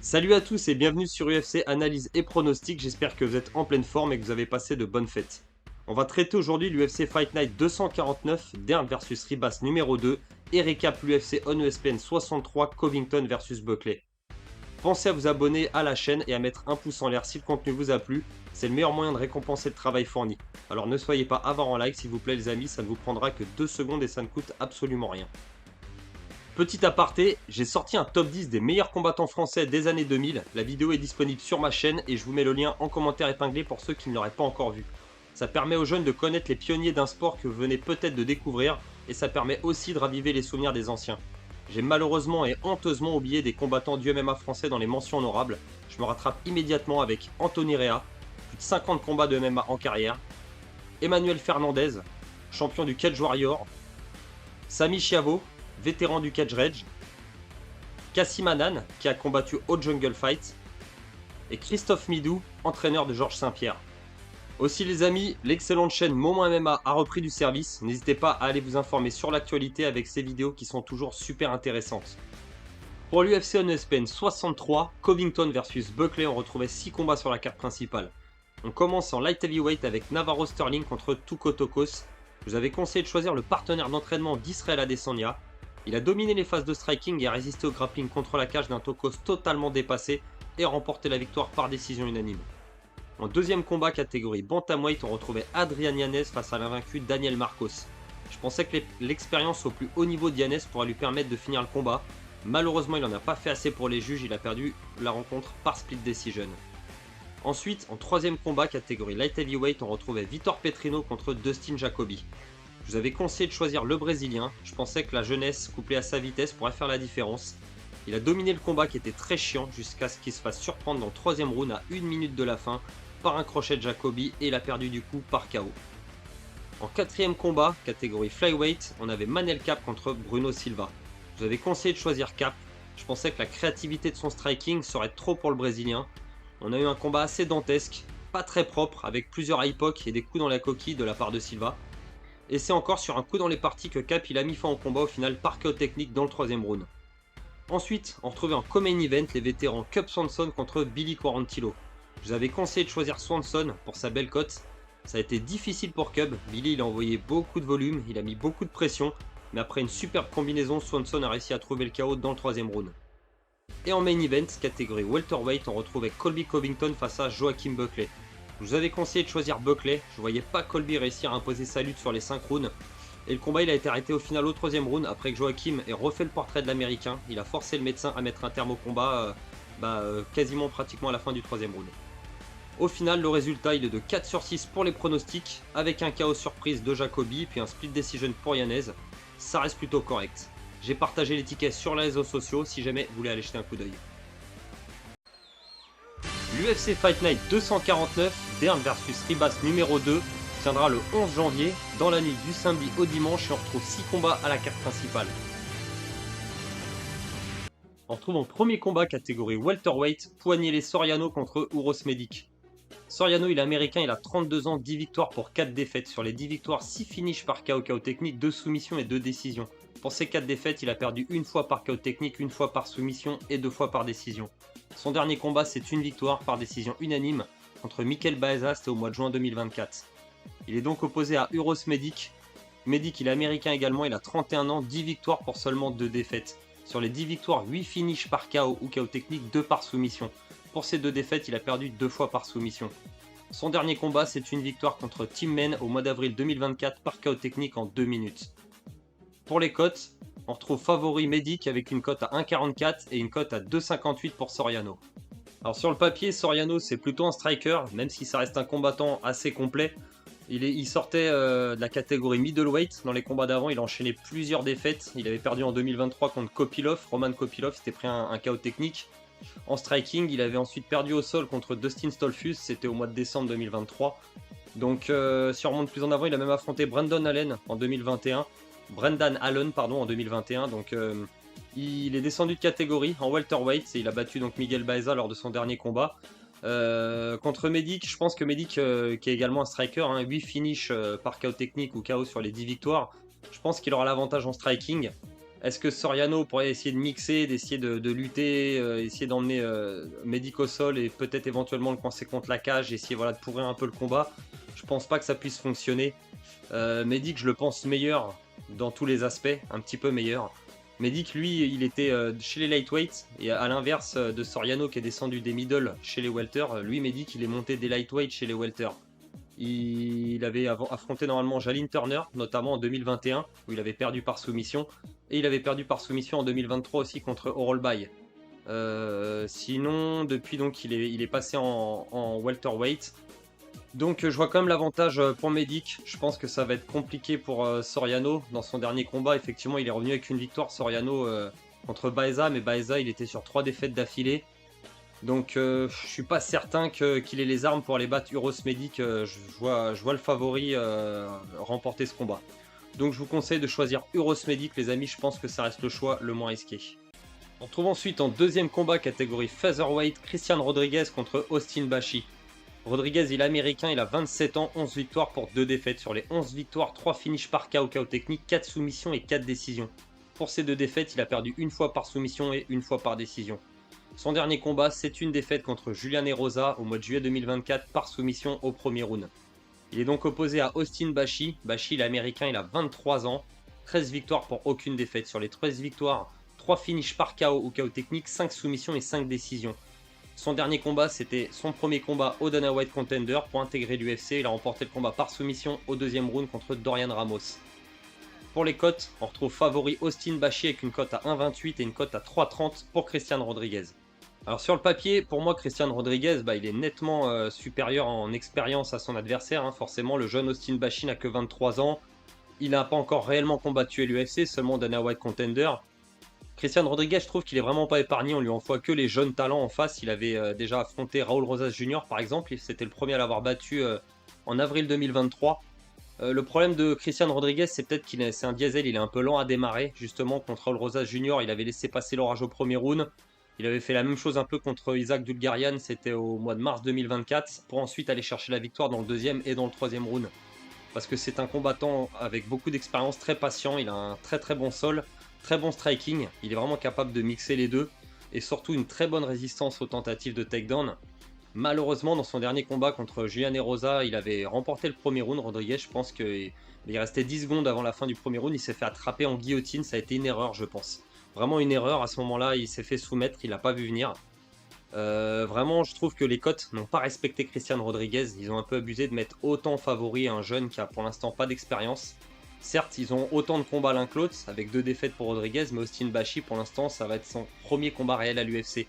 Salut à tous et bienvenue sur UFC Analyse et Pronostic, j'espère que vous êtes en pleine forme et que vous avez passé de bonnes fêtes. On va traiter aujourd'hui l'UFC Fight Night 249, Dern vs Ribas numéro 2 et récap l'UFC On ESPN 63, Covington vs Buckley. Pensez à vous abonner à la chaîne et à mettre un pouce en l'air si le contenu vous a plu, c'est le meilleur moyen de récompenser le travail fourni. Alors ne soyez pas avares en like s'il vous plaît les amis, ça ne vous prendra que 2 secondes et ça ne coûte absolument rien. Petit aparté, j'ai sorti un top 10 des meilleurs combattants français des années 2000. La vidéo est disponible sur ma chaîne et je vous mets le lien en commentaire épinglé pour ceux qui ne l'auraient pas encore vu. Ça permet aux jeunes de connaître les pionniers d'un sport que vous venez peut-être de découvrir et ça permet aussi de raviver les souvenirs des anciens. J'ai malheureusement et honteusement oublié des combattants du MMA français dans les mentions honorables. Je me rattrape immédiatement avec Anthony Rea, plus de 50 combats de MMA en carrière, Emmanuel Fernandez, champion du Cage Warrior, Sami Chiavo, vétéran du Cage Rage, Kassim Annan, qui a combattu au Jungle Fight, et Christophe Midou, entraîneur de Georges Saint-Pierre. Aussi les amis, l'excellente chaîne Moment MMA a repris du service, n'hésitez pas à aller vous informer sur l'actualité avec ces vidéos qui sont toujours super intéressantes. Pour l'UFC On ESPN 63, Covington vs Buckley, on retrouvait 6 combats sur la carte principale. On commence en light heavyweight avec Navarro Sterling contre Tuko Tokos. Je vous avais conseillé de choisir le partenaire d'entraînement d'Israël Adesanya. Il a dominé les phases de striking et a résisté au grappling contre la cage d'un Tokos totalement dépassé et remporté la victoire par décision unanime. En deuxième combat catégorie bantamweight, on retrouvait Adrian Yanez face à l'invaincu Daniel Marcos. Je pensais que l'expérience au plus haut niveau d'Yanez pourrait lui permettre de finir le combat. Malheureusement, il n'en a pas fait assez pour les juges, il a perdu la rencontre par split decision. Ensuite, en troisième combat catégorie light heavyweight, on retrouvait Vitor Petrino contre Dustin Jacoby. Je vous avais conseillé de choisir le Brésilien, je pensais que la jeunesse couplée à sa vitesse pourrait faire la différence. Il a dominé le combat qui était très chiant jusqu'à ce qu'il se fasse surprendre dans le troisième round à 1 minute de la fin par un crochet de Jacoby et il a perdu du coup par KO. En quatrième combat, catégorie flyweight, on avait Manel Kape contre Bruno Silva. Je vous avais conseillé de choisir Kape, je pensais que la créativité de son striking serait trop pour le Brésilien. On a eu un combat assez dantesque, pas très propre, avec plusieurs high-poke et des coups dans la coquille de la part de Silva. Et c'est encore sur un coup dans les parties que Kape il a mis fin au combat au final par KO technique dans le troisième round. Ensuite, on retrouvait en co-main event les vétérans Cub Swanson contre Billy Quarantillo. Je vous avais conseillé de choisir Swanson pour sa belle cote. Ça a été difficile pour Cub, Billy il a envoyé beaucoup de volume, il a mis beaucoup de pression, mais après une superbe combinaison, Swanson a réussi à trouver le KO dans le troisième round. Et en main event, catégorie welterweight, on retrouvait Colby Covington face à Joaquin Buckley. Je vous avais conseillé de choisir Buckley, je voyais pas Colby réussir à imposer sa lutte sur les 5 rounds. Et le combat il a été arrêté au final au troisième round après que Joachim ait refait le portrait de l'américain. Il a forcé le médecin à mettre un terme au combat quasiment pratiquement à la fin du troisième round. Au final le résultat il est de 4 sur 6 pour les pronostics avec un KO surprise de Jacoby puis un split decision pour Yanez. Ça reste plutôt correct. J'ai partagé les tickets sur les réseaux sociaux si jamais vous voulez aller jeter un coup d'œil. L'UFC Fight Night 249, Dern vs Ribas numéro 2, tiendra le 11 janvier, dans la nuit du samedi au dimanche et on retrouve 6 combats à la carte principale. On retrouve en premier combat catégorie welterweight, Poignelé Soriano contre Uros Medic. Soriano il est américain, il a 32 ans, 10 victoires pour 4 défaites. Sur les 10 victoires, 6 finishes par KO technique, 2 soumissions et 2 décisions. Pour ces 4 défaites, il a perdu une fois par KO technique, une fois par soumission et 2 fois par décision. Son dernier combat, c'est une victoire par décision unanime contre Mikel Baeza, c'était au mois de juin 2024. Il est donc opposé à Uros Medic. Medic, il est américain également, il a 31 ans, 10 victoires pour seulement 2 défaites. Sur les 10 victoires, 8 finishes par KO ou KO technique, 2 par soumission. Pour ces 2 défaites, il a perdu 2 fois par soumission. Son dernier combat, c'est une victoire contre Tim Men au mois d'avril 2024 par KO technique en 2 minutes. Pour les cotes, on retrouve favori Medic avec une cote à 1,44 et une cote à 2,58 pour Soriano. Alors sur le papier, Soriano c'est plutôt un striker, même si ça reste un combattant assez complet. Il sortait de la catégorie middleweight. Dans les combats d'avant, il a enchaîné plusieurs défaites. Il avait perdu en 2023 contre Kopilov. Roman Kopilov s'était pris un KO technique. En striking, il avait ensuite perdu au sol contre Dustin Stolfus. C'était au mois de décembre 2023. Donc si on remonte plus en avant, il a même affronté Brendan Allen en 2021. Brendan Allen, pardon, en 2021. Donc il est descendu de catégorie en welterweight et il a battu donc Miguel Baeza lors de son dernier combat. Contre Medic, je pense que Medic, qui est également un striker, 8 finishes par KO technique ou KO sur les 10 victoires, je pense qu'il aura l'avantage en striking. Est-ce que Soriano pourrait essayer de mixer, d'essayer de lutter, essayer d'emmener Medic au sol et peut-être éventuellement le coincer contre la cage, essayer voilà, de pourrir un peu le combat? Je pense pas que ça puisse fonctionner. Medic, je le pense meilleur dans tous les aspects, un petit peu meilleur. Medic, lui, il était chez les lightweights, et à l'inverse de Soriano qui est descendu des middle chez les welter, lui, Medic, il est monté des lightweights chez les welter. Il avait affronté normalement Jalin Turner, notamment en 2021, où il avait perdu par soumission. Et il avait perdu par soumission en 2023 aussi contre Orolbai. Sinon, depuis donc, il est passé en welterweight. Donc je vois quand même l'avantage pour Medic. Je pense que ça va être compliqué pour Soriano. Dans son dernier combat, effectivement, il est revenu avec une victoire Soriano contre Baeza, mais Baeza, il était sur 3 défaites d'affilée. Donc je suis pas certain qu'il ait les armes pour aller battre Uros Medic. Je vois le favori remporter ce combat. Donc je vous conseille de choisir Uros Medic, les amis. Je pense que ça reste le choix le moins risqué. On retrouve ensuite en deuxième combat catégorie Featherweight, Christian Rodriguez contre Austin Bashi. Rodriguez, il est américain, il a 27 ans, 11 victoires pour 2 défaites. Sur les 11 victoires, 3 finishes par KO technique, 4 soumissions et 4 décisions. Pour ces 2 défaites, il a perdu une fois par soumission et une fois par décision. Son dernier combat, c'est une défaite contre Julian Erosa au mois de juillet 2024 par soumission au premier round. Il est donc opposé à Austin Bashi. Bashi, il est américain, il a 23 ans, 13 victoires pour aucune défaite. Sur les 13 victoires, 3 finishes par KO ou KO technique, 5 soumissions et 5 décisions. Son dernier combat, c'était son premier combat au Dana White Contender pour intégrer l'UFC. Il a remporté le combat par soumission au deuxième round contre Dorian Ramos. Pour les cotes, on retrouve favori Austin Bashi avec une cote à 1,28 et une cote à 3,30 pour Christian Rodriguez. Alors sur le papier, pour moi, Christian Rodriguez, il est nettement supérieur en expérience à son adversaire. Forcément, le jeune Austin Bashi n'a que 23 ans. Il n'a pas encore réellement combattu à l'UFC, seulement Dana White Contender. Christian Rodriguez, je trouve qu'il est vraiment pas épargné, on lui envoie que les jeunes talents en face. Il avait déjà affronté Raul Rosas Jr. par exemple, c'était le premier à l'avoir battu en avril 2023. Le problème de Christian Rodriguez, c'est peut-être qu'il c'est un diesel, il est un peu lent à démarrer. Justement, contre Raul Rosas Jr., il avait laissé passer l'orage au premier round. Il avait fait la même chose un peu contre Isaac Dulgarian, c'était au mois de mars 2024, pour ensuite aller chercher la victoire dans le deuxième et dans le troisième round. Parce que c'est un combattant avec beaucoup d'expérience, très patient, il a un très très bon sol. Très bon striking, il est vraiment capable de mixer les deux et surtout une très bonne résistance aux tentatives de takedown. Malheureusement, dans son dernier combat contre Julian Erosa, il avait remporté le premier round. Rodriguez, je pense qu'il restait 10 secondes avant la fin du premier round, il s'est fait attraper en guillotine, ça a été une erreur je pense. Vraiment une erreur, à ce moment-là il s'est fait soumettre, il n'a pas vu venir. Vraiment, je trouve que les cotes n'ont pas respecté Christian Rodriguez, ils ont un peu abusé de mettre autant favori à un jeune qui a pour l'instant pas d'expérience. Certes, ils ont autant de combats l'un que l'autre, avec 2 défaites pour Rodriguez, mais Austin Bashi, pour l'instant, ça va être son premier combat réel à l'UFC.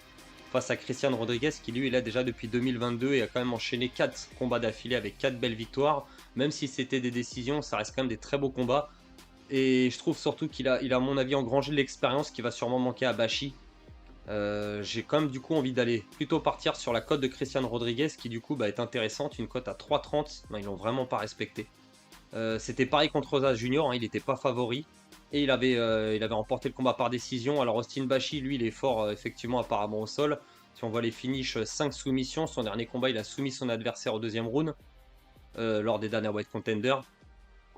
Face à Christian Rodriguez, qui lui est là déjà depuis 2022 et a quand même enchaîné 4 combats d'affilée avec 4 belles victoires. Même si c'était des décisions, ça reste quand même des très beaux combats. Et je trouve surtout qu'il a, à mon avis, engrangé de l'expérience qui va sûrement manquer à Bashi. J'ai quand même du coup envie d'aller plutôt partir sur la cote de Christian Rodriguez, qui du coup est intéressante, une cote à 3,30, ils l'ont vraiment pas respecté. C'était pareil contre Rosas Junior, il n'était pas favori et il avait remporté le combat par décision. Alors Austin Bashi, lui, il est fort effectivement apparemment au sol. Si on voit les finishes, 5 soumissions. Son dernier combat, il a soumis son adversaire au deuxième round lors des Dana White Contender.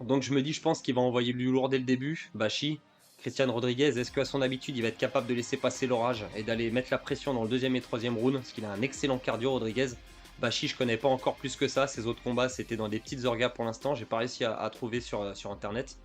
Donc je me dis, je pense qu'il va envoyer du lourd dès le début. Bashi, Christian Rodriguez, est-ce qu'à son habitude, il va être capable de laisser passer l'orage et d'aller mettre la pression dans le deuxième et troisième round, parce qu'il a un excellent cardio, Rodriguez. Bashi, je connais pas encore plus que ça. Ses autres combats, c'était dans des petites orgas pour l'instant. J'ai pas réussi à trouver sur internet.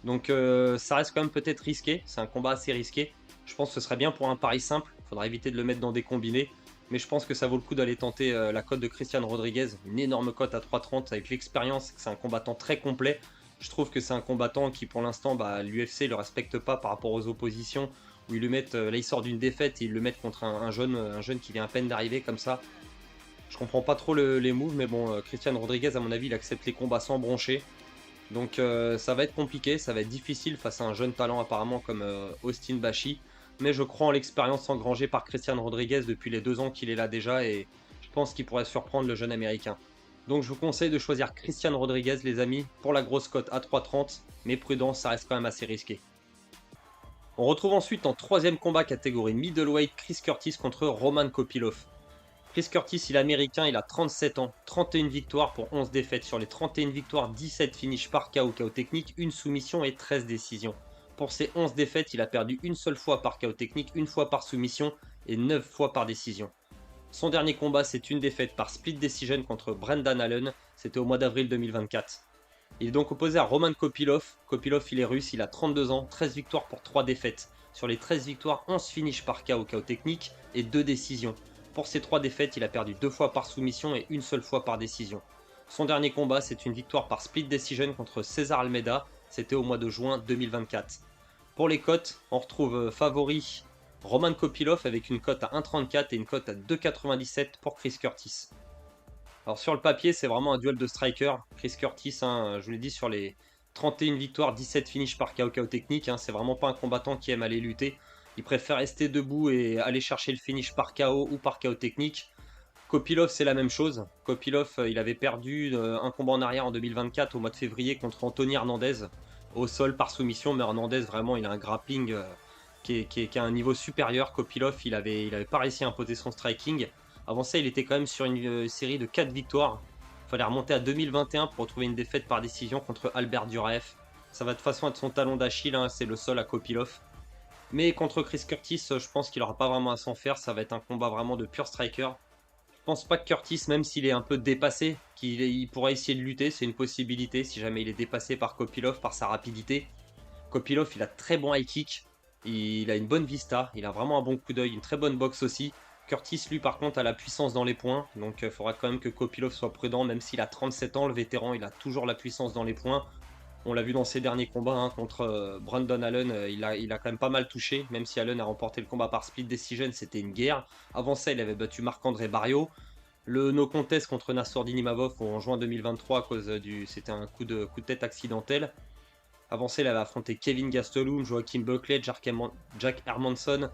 Donc ça reste quand même peut-être risqué. C'est un combat assez risqué. Je pense que ce serait bien pour un pari simple. Il faudra éviter de le mettre dans des combinés. Mais je pense que ça vaut le coup d'aller tenter la cote de Christian Rodriguez. Une énorme cote à 3,30 avec l'expérience. C'est un combattant très complet. Je trouve que c'est un combattant qui pour l'instant, l'UFC ne le respecte pas par rapport aux oppositions. Où ils le mettent, là il sort d'une défaite et ils le mettent contre un jeune qui vient à peine d'arriver comme ça. Je comprends pas trop les moves, mais bon, Christian Rodriguez, à mon avis, il accepte les combats sans broncher. Donc ça va être compliqué, ça va être difficile face à un jeune talent apparemment comme Austin Bashi. Mais je crois en l'expérience engrangée par Christian Rodriguez depuis les 2 ans qu'il est là déjà et je pense qu'il pourrait surprendre le jeune américain. Donc je vous conseille de choisir Christian Rodriguez les amis pour la grosse cote à 3,30, mais prudence, ça reste quand même assez risqué. On retrouve ensuite en troisième combat catégorie middleweight Chris Curtis contre Roman Kopylov. Chris Curtis, il est américain, il a 37 ans, 31 victoires pour 11 défaites. Sur les 31 victoires, 17 finishes par KO technique, une soumission et 13 décisions. Pour ses 11 défaites, il a perdu une seule fois par KO technique, une fois par soumission et 9 fois par décision. Son dernier combat, c'est une défaite par split decision contre Brendan Allen, c'était au mois d'avril 2024. Il est donc opposé à Roman Kopylov. Kopylov, il est russe, il a 32 ans, 13 victoires pour 3 défaites. Sur les 13 victoires, 11 finishes par KO technique et 2 décisions. Pour ses 3 défaites, il a perdu 2 fois par soumission et une seule fois par décision. Son dernier combat, c'est une victoire par split decision contre César Almeida, c'était au mois de juin 2024. Pour les cotes, on retrouve favori Roman Kopylov avec une cote à 1,34 et une cote à 2,97 pour Chris Curtis. Alors sur le papier, c'est vraiment un duel de striker. Chris Curtis, hein, je vous l'ai dit, sur les 31 victoires, 17 finishes par KO technique. Hein, c'est vraiment pas un combattant qui aime aller lutter. Il préfère rester debout et aller chercher le finish par KO ou par KO technique. Kopylov, c'est la même chose. Kopylov, il avait perdu un combat en arrière en 2024 au mois de février contre Anthony Hernandez au sol par soumission. Mais Hernandez, vraiment, il a un grappling qui a un niveau supérieur. Kopylov, il avait pas réussi à imposer son striking. Avant ça, il était quand même sur une série de 4 victoires. Il fallait remonter à 2021 pour retrouver une défaite par décision contre Albert Duraev. Ça va de toute façon être son talon d'Achille, hein, c'est le sol à Kopylov. Mais contre Chris Curtis, je pense qu'il n'aura pas vraiment à s'en faire. Ça va être un combat vraiment de pur striker. Je pense pas que Curtis, même s'il est un peu dépassé, qu'il pourra essayer de lutter. C'est une possibilité si jamais il est dépassé par Kopylov, par sa rapidité. Kopylov, il a très bon high kick. Il a une bonne vista. Il a vraiment un bon coup d'œil, une très bonne boxe aussi. Curtis, lui, par contre, a la puissance dans les points. Donc, il faudra quand même que Kopylov soit prudent. Même s'il a 37 ans, le vétéran, il a toujours la puissance dans les points. On l'a vu dans ses derniers combats hein, contre Brendan Allen. Il a quand même pas mal touché. Même si Allen a remporté le combat par split decision, c'était une guerre. Avant ça, il avait battu Marc-André Barriault. Le no contest contre Nassourdine Imavov en juin 2023 à cause c'était un coup de tête accidentel. Avant ça, il avait affronté Kevin Gastelum, Joachim Buckley, Jack Hermanson.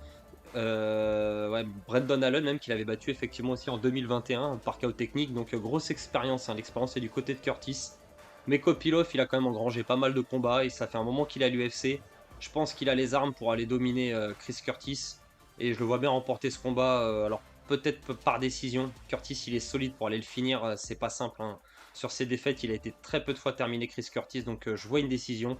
Brendan Allen même qu'il avait battu effectivement aussi en 2021 par KO technique, donc grosse expérience, hein. L'expérience est du côté de Curtis. Mais Kopylov il a quand même engrangé pas mal de combats et ça fait un moment qu'il est à l'UFC. Je pense qu'il a les armes pour aller dominer Chris Curtis et je le vois bien remporter ce combat, alors peut-être par décision. Curtis il est solide pour aller le finir, c'est pas simple hein. Sur ses défaites il a été très peu de fois terminé Chris Curtis, donc je vois une décision.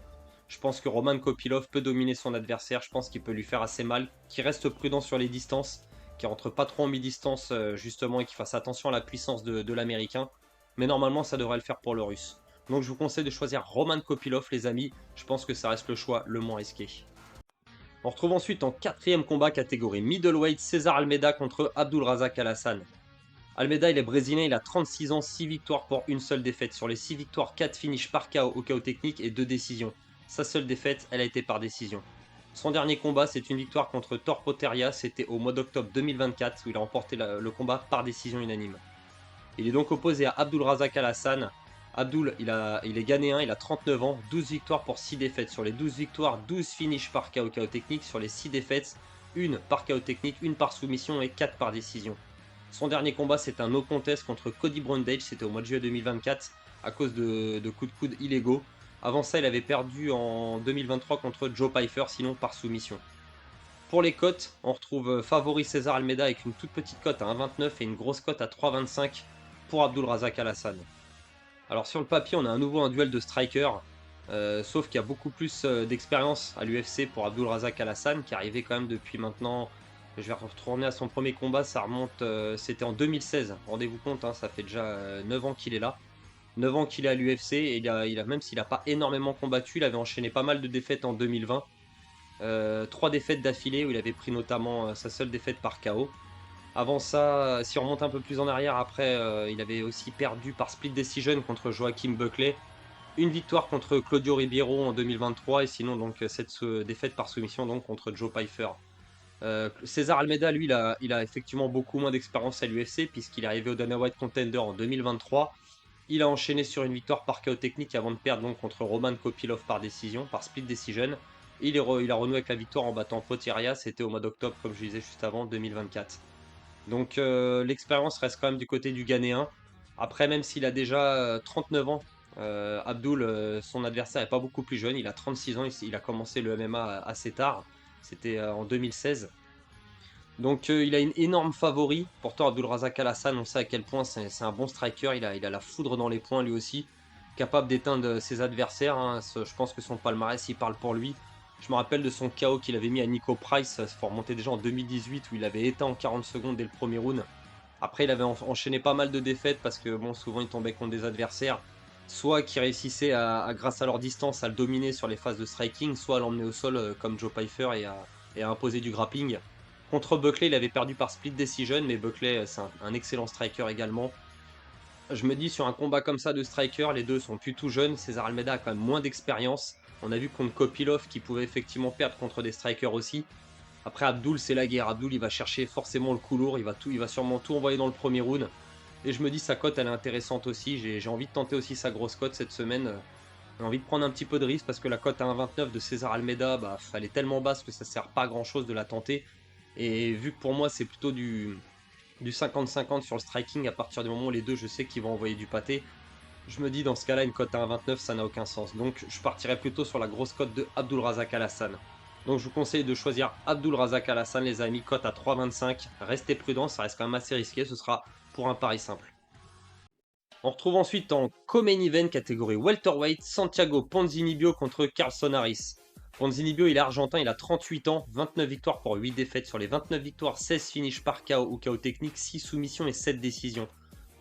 Je pense que Roman Kopylov peut dominer son adversaire. Je pense qu'il peut lui faire assez mal. Qu'il reste prudent sur les distances. Qu'il rentre pas trop en mi-distance justement et qu'il fasse attention à la puissance de l'américain. Mais normalement ça devrait le faire pour le russe. Donc je vous conseille de choisir Roman Kopylov les amis. Je pense que ça reste le choix le moins risqué. On retrouve ensuite en quatrième combat catégorie middleweight César Almeida contre Abdulrazak Al-Hassan. Almeida il est brésilien, il a 36 ans, 6 victoires pour une seule défaite. Sur les 6 victoires, 4 finishes par KO au KO technique et 2 décisions. Sa seule défaite, elle a été par décision. Son dernier combat, c'est une victoire contre Torpoteria, c'était au mois d'octobre 2024 où il a remporté le combat par décision unanime. Il est donc opposé à Abdulrazak Al-Hassan. Abdul, il est ghanéen, il a 39 ans, 12 victoires pour 6 défaites. Sur les 12 victoires, 12 finishes par KO technique. Sur les 6 défaites, une par KO technique, une par soumission et 4 par décision. Son dernier combat, c'est un no contest contre Cody Brundage, c'était au mois de juillet 2024 à cause de coups de coude illégaux. Avant ça, il avait perdu en 2023 contre Joe Pyfer, sinon par soumission. Pour les cotes, on retrouve favori César Almeida avec une toute petite cote à 1,29 et une grosse cote à 3,25 pour Abdulrazak Al-Hassan. Alors sur le papier, on a à nouveau un duel de striker, sauf qu'il y a beaucoup plus d'expérience à l'UFC pour Abdulrazak Al-Hassan, qui est arrivé quand même depuis maintenant. Je vais retourner à son premier combat, ça remonte, c'était en 2016. Rendez-vous compte, hein, ça fait déjà 9 ans qu'il est là. 9 ans qu'il est à l'UFC et même s'il n'a pas énormément combattu, il avait enchaîné pas mal de défaites en 2020. 3 défaites d'affilée où il avait pris notamment sa seule défaite par KO. Avant ça, si on remonte un peu plus en arrière, après il avait aussi perdu par split decision contre Joachim Buckley. Une victoire contre Claudio Ribeiro en 2023 et sinon donc cette défaite par soumission donc contre Joe Pyfer. César Almeida, lui, il a effectivement beaucoup moins d'expérience à l'UFC puisqu'il est arrivé au Dana White Contender en 2023. Il a enchaîné sur une victoire par KO technique avant de perdre donc contre Roman Kopylov par décision, par split decision. Il a renoué avec la victoire en battant Potiria, c'était au mois d'octobre comme je disais juste avant, 2024. Donc l'expérience reste quand même du côté du Ghanéen. Après même s'il a déjà 39 ans, Abdul, son adversaire n'est pas beaucoup plus jeune, il a 36 ans, il a commencé le MMA assez tard, c'était en 2016. Donc il a une énorme favori. Pourtant Abdulrazak Al-Hassan, on sait à quel point c'est un bon striker. Il a la foudre dans les poings lui aussi. Capable d'éteindre ses adversaires. Hein. Je pense que son palmarès il parle pour lui. Je me rappelle de son KO qu'il avait mis à Nico Price, ça faut remonter déjà en 2018 où il avait éteint en 40 secondes dès le premier round. Après, il avait enchaîné pas mal de défaites parce que bon, souvent il tombait contre des adversaires, soit qui réussissaient grâce à leur distance à le dominer sur les phases de striking, soit à l'emmener au sol comme Joe Pyfer et à imposer du grappling. Contre Buckley, il avait perdu par split decision, mais Buckley, c'est un excellent striker également. Je me dis, sur un combat comme ça de striker, les deux sont plus tout jeunes. César Almeida a quand même moins d'expérience. On a vu contre Kopilov qui pouvait effectivement perdre contre des strikers aussi. Après, Abdul, c'est la guerre. Abdul, il va chercher forcément le coup lourd. Il va sûrement tout envoyer dans le premier round. Et je me dis, sa cote, elle est intéressante aussi. J'ai envie de tenter aussi sa grosse cote cette semaine. J'ai envie de prendre un petit peu de risque parce que la cote à 1,29 de César Almeida, bah, elle est tellement basse que ça sert pas à grand chose de la tenter. Et vu que pour moi, c'est plutôt du 50-50 sur le striking, à partir du moment où les deux, je sais qu'ils vont envoyer du pâté, je me dis dans ce cas-là, une cote à 1,29, ça n'a aucun sens. Donc je partirais plutôt sur la grosse cote de Abdulrazak Al-Hassan. Donc je vous conseille de choisir Abdulrazak Al-Hassan, les amis, cote à 3,25. Restez prudents, ça reste quand même assez risqué, ce sera pour un pari simple. On retrouve ensuite en co-main event catégorie welterweight Santiago Ponzinibbio contre Carlson Harris. Ponzinibbio, il est argentin, il a 38 ans, 29 victoires pour 8 défaites. Sur les 29 victoires, 16 finishes par KO ou KO technique, 6 soumissions et 7 décisions.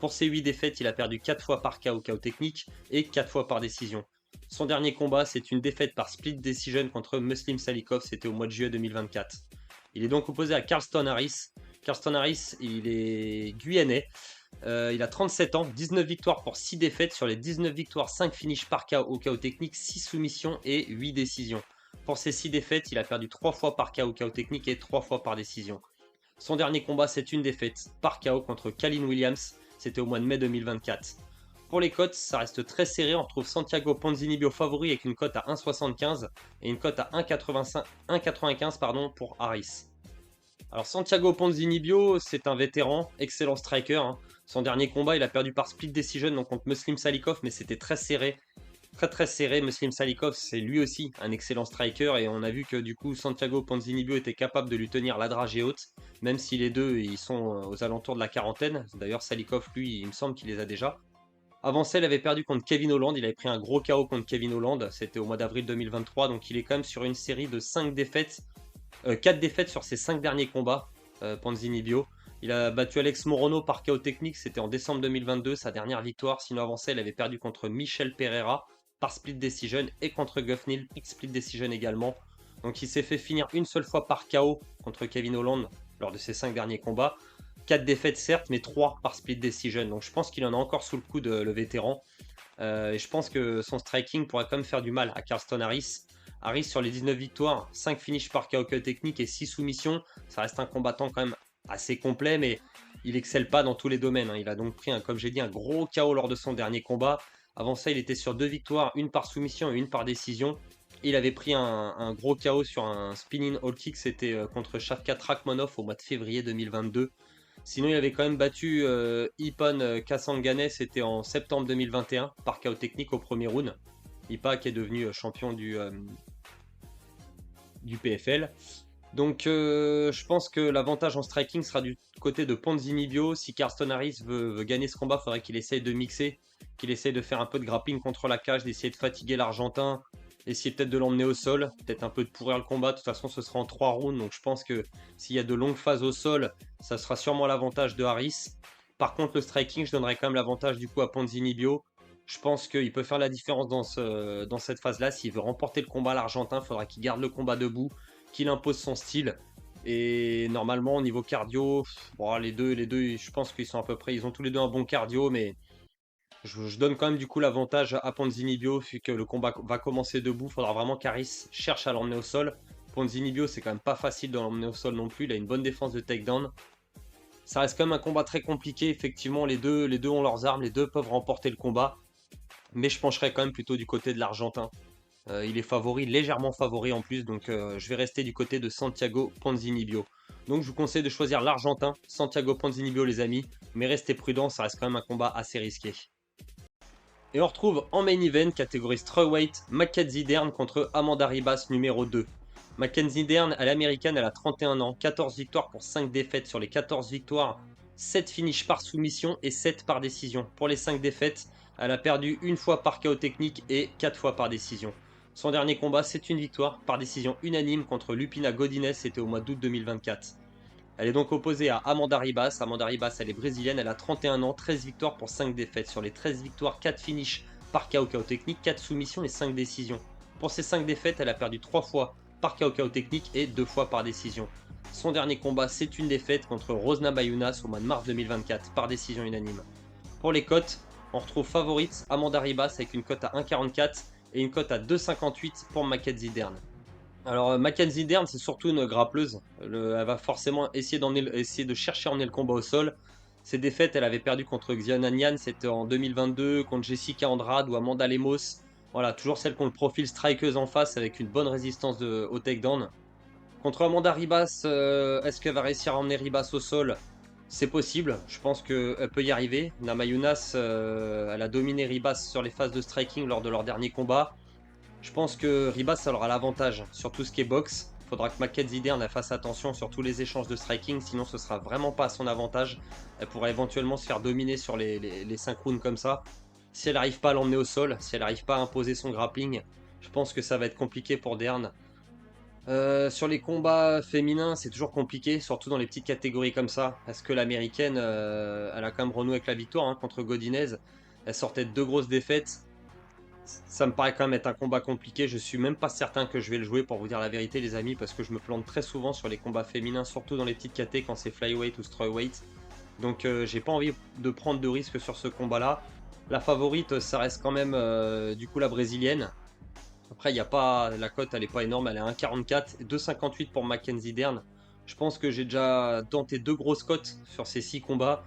Pour ses 8 défaites, il a perdu 4 fois par KO KO technique et 4 fois par décision. Son dernier combat, c'est une défaite par split decision contre Muslim Salikov, c'était au mois de juillet 2024. Il est donc opposé à Carlston Harris. Carlston Harris, il est guyanais. Il a 37 ans, 19 victoires pour 6 défaites. Sur les 19 victoires, 5 finishes par KO ou KO technique, 6 soumissions et 8 décisions. Pour ses 6 défaites, il a perdu 3 fois par KO KO technique et 3 fois par décision. Son dernier combat, c'est une défaite par KO contre Khalin Williams. C'était au mois de mai 2024. Pour les cotes, ça reste très serré. On retrouve Santiago Ponzinibbio favori avec une cote à 1,75 et une cote à 1,95 pour Harris. Alors Santiago Ponzinibbio, c'est un vétéran, excellent striker. Hein. Son dernier combat, il a perdu par split decision donc contre Muslim Salikov, mais c'était très serré. Très serré. Muslim Salikov, c'est lui aussi un excellent striker et on a vu que du coup Santiago Ponzinibbio était capable de lui tenir la dragée haute, même si les deux ils sont aux alentours de la quarantaine. D'ailleurs Salikov, lui, il me semble qu'il les a déjà. Avant ça, il avait perdu contre Kevin Holland, il avait pris un gros KO contre Kevin Holland, c'était au mois d'avril 2023, donc il est quand même sur une série de 5 défaites, 4 défaites sur ses 5 derniers combats, Ponzinibbio. Il a battu Alex Morono par KO technique, c'était en décembre 2022, sa dernière victoire. Sinon avant ça, il avait perdu contre Michel Pereira par split decision et contre Geoff Neal, split decision également. Donc il s'est fait finir une seule fois par KO contre Kevin Holland lors de ses 5 derniers combats. 4 défaites certes, mais 3 par split decision. Donc je pense qu'il en a encore sous le coude, le vétéran. Et je pense que son striking pourrait quand même faire du mal à Carlston Harris. Harris sur les 19 victoires, 5 finishes par KO technique et 6 soumissions. Ça reste un combattant quand même assez complet, mais il excelle pas dans tous les domaines. Hein. Il a donc pris, comme j'ai dit, un gros KO lors de son dernier combat. Avant ça, il était sur 2 victoires, une par soumission et une par décision. Il avait pris un gros KO sur un spinning all kick, c'était contre Shavkat Rakhmonov au mois de février 2022. Sinon, il avait quand même battu Ipan Kasanganay, c'était en septembre 2021 par KO technique au premier round. Ipa qui est devenu champion du PFL. Donc je pense que l'avantage en striking sera du côté de Ponzinibbio. Si Carlston Harris veut gagner ce combat, il faudrait qu'il essaye de mixer, qu'il essaye de faire un peu de grappling contre la cage, d'essayer de fatiguer l'Argentin, essayer peut-être de l'emmener au sol, peut-être un peu de pourrir le combat. De toute façon, ce sera en 3 rounds, donc je pense que s'il y a de longues phases au sol, ça sera sûrement l'avantage de Harris. Par contre, le striking, je donnerais quand même l'avantage du coup à Ponzinibbio. Je pense qu'il peut faire la différence dans cette phase-là. S'il veut remporter le combat à l'Argentin, il faudra qu'il garde le combat debout, qu'il impose son style. Et normalement, au niveau cardio, bon, les deux, je pense qu'ils sont à peu près, ils ont tous les deux un bon cardio, mais je donne quand même du coup l'avantage à Ponzinibbio, vu que le combat va commencer debout. Il faudra vraiment qu'Harris cherche à l'emmener au sol. Ponzinibbio, c'est quand même pas facile de l'emmener au sol non plus. Il a une bonne défense de takedown. Ça reste quand même un combat très compliqué. Effectivement, les deux ont leurs armes, les deux peuvent remporter le combat. Mais je pencherai quand même plutôt du côté de l'Argentin. Il est favori, légèrement favori en plus, donc je vais rester du côté de Santiago Ponzinibbio. Donc je vous conseille de choisir l'Argentin, Santiago Ponzinibbio les amis, mais restez prudents, ça reste quand même un combat assez risqué. Et on retrouve en main event, catégorie strawweight, Mackenzie Dern contre Amanda Ribas numéro 2. Mackenzie Dern, elle est américaine, elle a 31 ans, 14 victoires pour 5 défaites. Sur les 14 victoires, 7 finishes par soumission et 7 par décision. Pour les 5 défaites, elle a perdu une fois par KO technique et 4 fois par décision. Son dernier combat, c'est une victoire par décision unanime contre Lupina Godinez, c'était au mois d'août 2024. Elle est donc opposée à Amanda Ribas. Amanda Ribas, elle est brésilienne, elle a 31 ans, 13 victoires pour 5 défaites. Sur les 13 victoires, 4 finishes par KO technique, 4 soumissions et 5 décisions. Pour ces 5 défaites, elle a perdu 3 fois par KO technique et 2 fois par décision. Son dernier combat, c'est une défaite contre Rosna Mayunas au mois de mars 2024 par décision unanime. Pour les cotes, on retrouve favorite Amanda Ribas avec une cote à 1,44 et une cote à 2,58 pour Mackenzie Dern. Alors Mackenzie Dern, c'est surtout une grappleuse. Elle va forcément essayer de chercher à emmener le combat au sol. Ses défaites, elle avait perdu contre Xiana Nian, c'était en 2022, contre Jessica Andrade ou Amanda Lemos. Voilà, toujours celle qui ont le profil strikeuse en face avec une bonne résistance au takedown. Contre Amanda Ribas, est-ce qu'elle va réussir à emmener Ribas au sol? C'est possible, je pense qu'elle peut y arriver. Namayunas, elle a dominé Ribas sur les phases de striking lors de leur dernier combat. Je pense que Ribas, ça aura l'avantage sur tout ce qui est boxe. Il faudra que Mackenzie Dern fasse attention sur tous les échanges de striking, sinon ce sera vraiment pas à son avantage. Elle pourrait éventuellement se faire dominer sur les 5 rounds comme ça. Si elle n'arrive pas à l'emmener au sol, si elle n'arrive pas à imposer son grappling, je pense que ça va être compliqué pour Dern. Sur les combats féminins, c'est toujours compliqué, surtout dans les petites catégories comme ça. Parce que l'américaine, elle a quand même renoué avec la victoire contre Godinez. Elle sortait de 2 grosses défaites. Ça me paraît quand même être un combat compliqué. Je suis même pas certain que je vais le jouer pour vous dire la vérité, les amis, parce que je me plante très souvent sur les combats féminins, surtout dans les petites catés quand c'est flyweight ou strawweight. Donc j'ai pas envie de prendre de risques sur ce combat-là. La favorite, ça reste quand même du coup la brésilienne. Après, il y a pas la cote, elle est pas énorme, elle est à 1,44 et 2,58 pour Mackenzie Dern. Je pense que j'ai déjà tenté 2 grosses cotes sur ces 6 combats.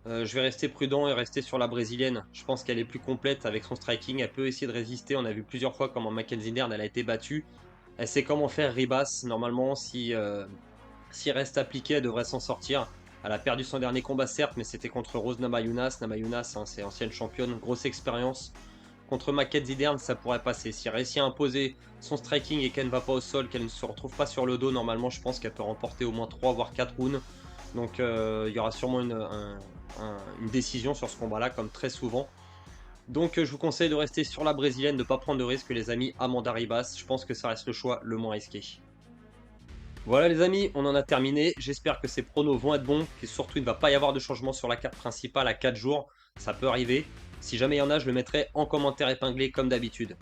Je vais rester prudent et rester sur la brésilienne. Je pense qu'elle est plus complète avec son striking. Elle peut essayer de résister. On a vu plusieurs fois comment Mackenzie Dern elle a été battue. Elle sait comment faire Ribas. Normalement, si reste appliquée, elle devrait s'en sortir. Elle a perdu son dernier combat, certes, mais c'était contre Rose Namajunas. Namajunas, hein, c'est ancienne championne, grosse expérience. Contre Mackenzie Dern, ça pourrait passer. Si elle réussit à imposer son striking et qu'elle ne va pas au sol, qu'elle ne se retrouve pas sur le dos, normalement, je pense qu'elle peut remporter au moins 3 voire 4 rounds. Donc il y aura sûrement une décision sur ce combat-là, comme très souvent. Donc je vous conseille de rester sur la brésilienne, de ne pas prendre de risque, les amis. Amanda Ribas, je pense que ça reste le choix le moins risqué. Voilà les amis, on en a terminé. J'espère que ces pronos vont être bons, et surtout il ne va pas y avoir de changement sur la carte principale à 4 jours. Ça peut arriver. Si jamais il y en a, je le mettrai en commentaire épinglé comme d'habitude.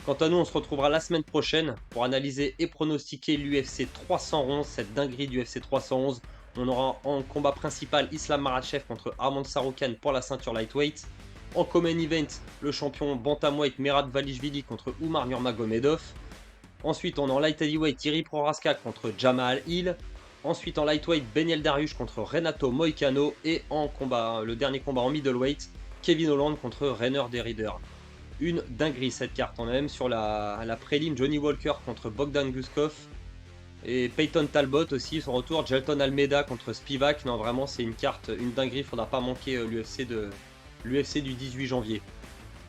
Quant à nous, on se retrouvera la semaine prochaine pour analyser et pronostiquer l'UFC 311, cette dinguerie du UFC 311. On aura en combat principal Islam Makhachev contre Arman Tsarukyan pour la ceinture lightweight. En common event, le champion bantamweight Merab Dvalishvili contre Umar Nurmagomedov. Ensuite, on a en light heavyweight Thierry Prohaska contre Jamal Hill. Ensuite, en lightweight, Beniel Dariush contre Renato Moicano. Et en combat, le dernier combat en middleweight, Kevin Holland contre Rainer Derrider. Une dinguerie cette carte. On a même sur la prélim Johnny Walker contre Bogdan Guskov. Et Peyton Talbot aussi, son retour. Jelton Almeida contre Spivak. Non, vraiment, c'est une carte, une dinguerie. Faudra pas manquer l'UFC du 18 janvier.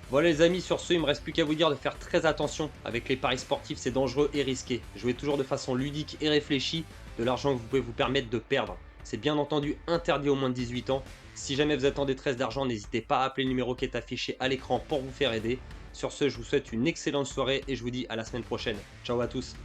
Voilà les amis, sur ce, il me reste plus qu'à vous dire de faire très attention avec les paris sportifs, c'est dangereux et risqué. Jouez toujours de façon ludique et réfléchie, de l'argent que vous pouvez vous permettre de perdre. C'est bien entendu interdit aux moins de 18 ans. Si jamais vous êtes en détresse d'argent, n'hésitez pas à appeler le numéro qui est affiché à l'écran pour vous faire aider. Sur ce, je vous souhaite une excellente soirée et je vous dis à la semaine prochaine. Ciao à tous.